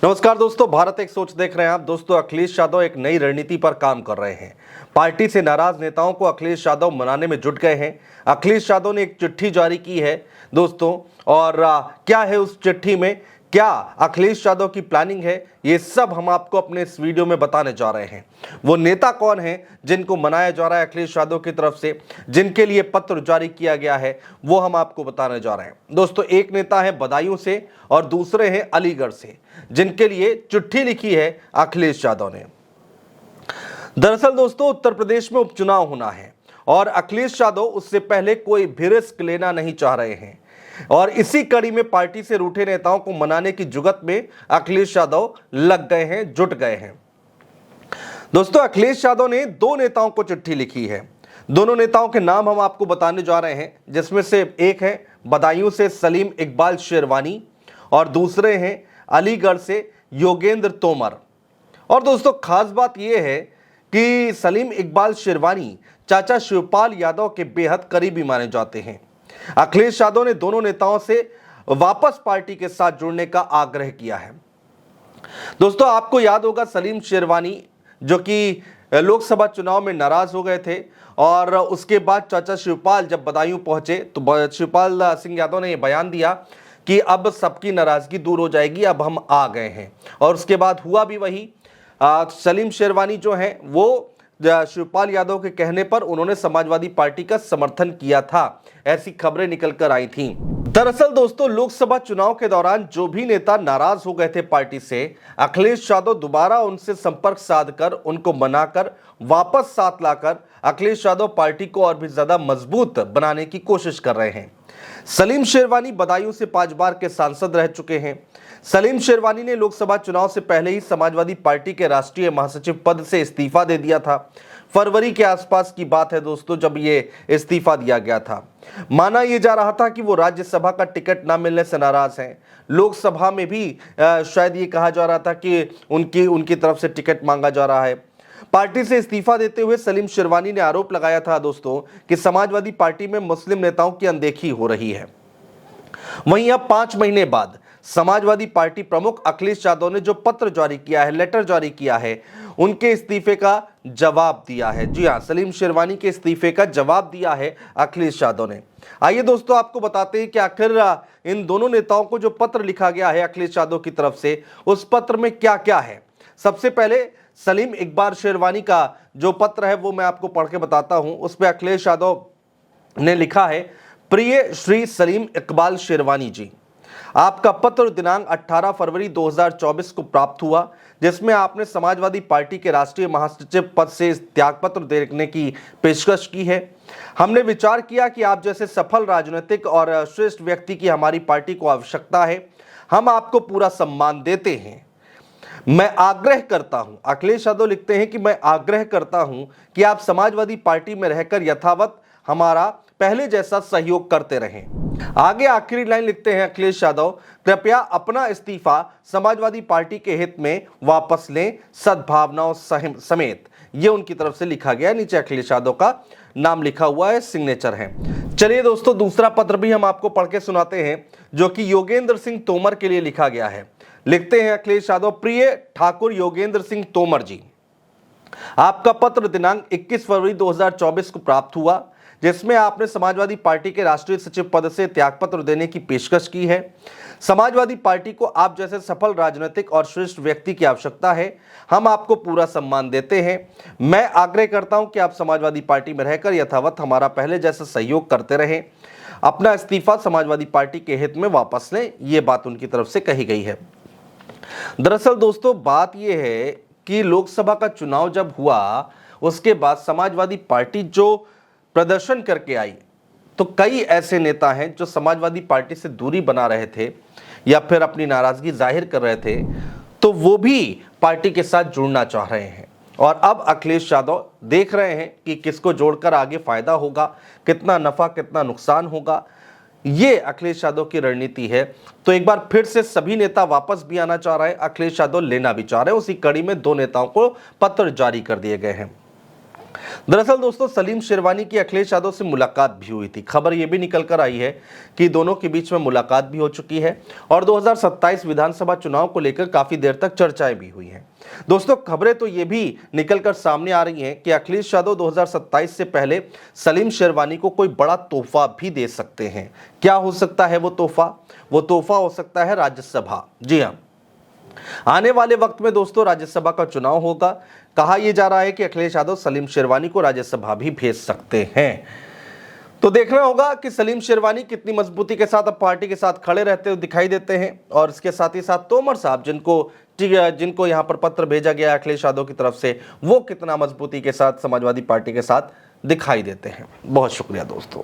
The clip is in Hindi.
नमस्कार दोस्तों, भारत एक सोच देख रहे हैं आप। दोस्तों, अखिलेश यादव एक नई रणनीति पर काम कर रहे हैं। पार्टी से नाराज नेताओं को अखिलेश यादव मनाने में जुट गए हैं। अखिलेश यादव ने एक चिट्ठी जारी की है दोस्तों, और क्या है उस चिट्ठी में, क्या अखिलेश यादव की प्लानिंग है, ये सब हम आपको अपने इस वीडियो में बताने जा रहे हैं। वो नेता कौन है जिनको मनाया जा रहा है अखिलेश यादव की तरफ से, जिनके लिए पत्र जारी किया गया है, वो हम आपको बताने जा रहे हैं। दोस्तों, एक नेता है बदायूं से और दूसरे हैं अलीगढ़ से, जिनके लिए चिट्ठी लिखी है अखिलेश यादव ने। दरअसल दोस्तों, उत्तर प्रदेश में उपचुनाव होना है और अखिलेश यादव उससे पहले कोई भी रिस्क लेना नहीं चाह रहे हैं, और इसी कड़ी में पार्टी से रूठे नेताओं को मनाने की जुगत में अखिलेश यादव लग गए हैं, जुट गए हैं। दोस्तों, अखिलेश यादव ने दो नेताओं को चिट्ठी लिखी है। दोनों नेताओं के नाम हम आपको बताने जा रहे हैं, जिसमें से एक है बदायूं से सलीम इकबाल शेरवानी और दूसरे हैं अलीगढ़ से योगेंद्र तोमर। और दोस्तों, खास बात यह है कि सलीम इकबाल शेरवानी चाचा शिवपाल यादव के बेहद करीबी माने जाते हैं। अखिलेश यादव ने दोनों नेताओं से वापस पार्टी के साथ जुड़ने का आग्रह किया है। दोस्तों, आपको याद होगा सलीम शेरवानी जो कि लोकसभा चुनाव में नाराज हो गए थे, और उसके बाद चाचा शिवपाल जब बदायूं पहुंचे तो शिवपाल सिंह यादव ने यह बयान दिया कि अब सबकी नाराजगी दूर हो जाएगी, अब हम आ गए हैं। और उसके बाद हुआ भी वही। सलीम शेरवानी जो हैं वो शिवपाल यादव के कहने पर उन्होंने समाजवादी पार्टी का समर्थन किया था, ऐसी खबरें निकल कर आई थीं। दरअसल दोस्तों, लोकसभा चुनाव के दौरान जो भी नेता नाराज हो गए थे पार्टी से, अखिलेश यादव दोबारा उनसे संपर्क साधकर उनको मनाकर वापस साथ लाकर अखिलेश यादव पार्टी को और भी ज्यादा मजबूत बनाने की कोशिश कर रहे हैं। सलीम शेरवानी बदायूं से 5 बार के सांसद रह चुके हैं। सलीम शेरवानी ने लोकसभा चुनाव से पहले ही समाजवादी पार्टी के राष्ट्रीय महासचिव पद से इस्तीफा दे दिया था। फरवरी के आसपास की बात है दोस्तों, जब ये इस्तीफा दिया गया था। माना यह जा रहा था कि वो राज्यसभा का टिकट ना मिलने से नाराज हैं। लोकसभा में भी शायद ये कहा जा रहा था कि उनकी तरफ से टिकट मांगा जा रहा है। पार्टी से इस्तीफा देते हुए सलीम शेरवानी ने आरोप लगाया था दोस्तों कि समाजवादी पार्टी में मुस्लिम नेताओं की अनदेखी हो रही है। वहीं अब 5 महीने बाद समाजवादी पार्टी प्रमुख अखिलेश यादव ने जो पत्र जारी किया है, लेटर जारी किया है, उनके इस्तीफे का जवाब दिया है। जी हां, सलीम शेरवानी के इस्तीफे का जवाब दिया है अखिलेश यादव ने। आइए दोस्तों, आपको बताते हैं कि आखिर इन दोनों नेताओं को जो पत्र लिखा गया है अखिलेश यादव की तरफ से, उस पत्र में क्या क्या है। सबसे पहले सलीम इकबाल शेरवानी का जो पत्र है वो मैं आपको पढ़ के बताता हूं। उस पर अखिलेश यादव ने लिखा है, प्रिय श्री सलीम इकबाल शेरवानी जी, आपका पत्र दिनांक 18 फरवरी 2024 को प्राप्त हुआ, जिसमें आपने समाजवादी पार्टी के राष्ट्रीय महासचिव पद से त्यागपत्र देने की पेशकश की है। हमने विचार किया कि आप जैसे सफल राजनीतिक और श्रेष्ठ व्यक्ति की हमारी पार्टी को आवश्यकता है। हम आपको पूरा सम्मान देते हैं। मैं आग्रह करता हूं, अखिलेश यादव लिखते हैं कि मैं आग्रह करता हूं कि आप समाजवादी पार्टी में रहकर यथावत हमारा पहले जैसा सहयोग करते रहें। आगे आखिरी लाइन लिखते हैं अखिलेश यादव, कृपया अपना इस्तीफा समाजवादी पार्टी के हित में वापस लें, सद्भावनाओं समेत। ये उनकी तरफ से लिखा गया, नीचे अखिलेश यादव का नाम लिखा हुआ है, सिग्नेचर है। चलिए दोस्तों, दूसरा पत्र भी हम आपको पढ़ के सुनाते हैं, जो कि योगेंद्र सिंह तोमर के लिए लिखा गया है। लिखते हैं अखिलेश यादव, प्रिय ठाकुर योगेंद्र सिंह तोमर जी, आपका पत्र दिनांक 21 फरवरी 2024 को प्राप्त हुआ, जिसमें आपने समाजवादी पार्टी के राष्ट्रीय सचिव पद से त्यागपत्र देने की पेशकश की है। समाजवादी पार्टी को आप जैसे सफल राजनीतिक और श्रेष्ठ व्यक्ति की आवश्यकता है। हम आपको पूरा सम्मान देते हैं। मैं आग्रह करता हूं कि आप समाजवादी पार्टी में रहकर यथावत हमारा पहले जैसा सहयोग करते रहें। अपना इस्तीफा समाजवादी पार्टी के हित में वापस लें। ये बात उनकी तरफ से कही गई है। दरअसल दोस्तों, बात यह है कि लोकसभा का चुनाव जब हुआ, उसके बाद समाजवादी पार्टी जो प्रदर्शन करके आई, तो कई ऐसे नेता हैं जो समाजवादी पार्टी से दूरी बना रहे थे या फिर अपनी नाराजगी जाहिर कर रहे थे, तो वो भी पार्टी के साथ जुड़ना चाह रहे हैं। और अब अखिलेश यादव देख रहे हैं कि किसको जोड़कर आगे फायदा होगा, कितना नफा कितना नुकसान होगा। ये अखिलेश यादव की रणनीति है। तो एक बार फिर से सभी नेता वापस भी आना चाह रहे हैं, अखिलेश यादव लेना भी चाह रहे हैं। उसी कड़ी में दो नेताओं को पत्र जारी कर दिए गए हैं। दरअसल दोस्तों सलीम शेरवानी की अखिलेश यादव से मुलाकात भी हुई थी। खबर यह भी निकल कर आई है कि दोनों के बीच में मुलाकात भी हो चुकी है और 2027 विधानसभा चुनाव को लेकर काफी देर तक चर्चाएं भी हुई हैं। दोस्तों खबरें तो ये भी निकल कर सामने आ रही हैं कि अखिलेश यादव 2027 से पहले सलीम शेरवानी को कोई बड़ा तोहफा भी दे सकते हैं। क्या हो सकता है वो तोहफा? वो तोहफा हो सकता है राज्यसभा। जी हाँ, आने वाले वक्त में दोस्तों राज्यसभा का चुनाव होगा। कहा यह जा रहा है कि अखिलेश यादव सलीम शेरवानी को राज्यसभा भी भेज सकते हैं। तो देखना होगा कि सलीम शेरवानी कितनी मजबूती के साथ अब पार्टी के साथ खड़े रहते हुए दिखाई देते हैं और इसके साथ ही साथ तोमर साहब जिनको यहां पर पत्र भेजा गया अखिलेश यादव की तरफ से, वो कितना मजबूती के साथ समाजवादी पार्टी के साथ दिखाई देते हैं। बहुत शुक्रिया दोस्तों।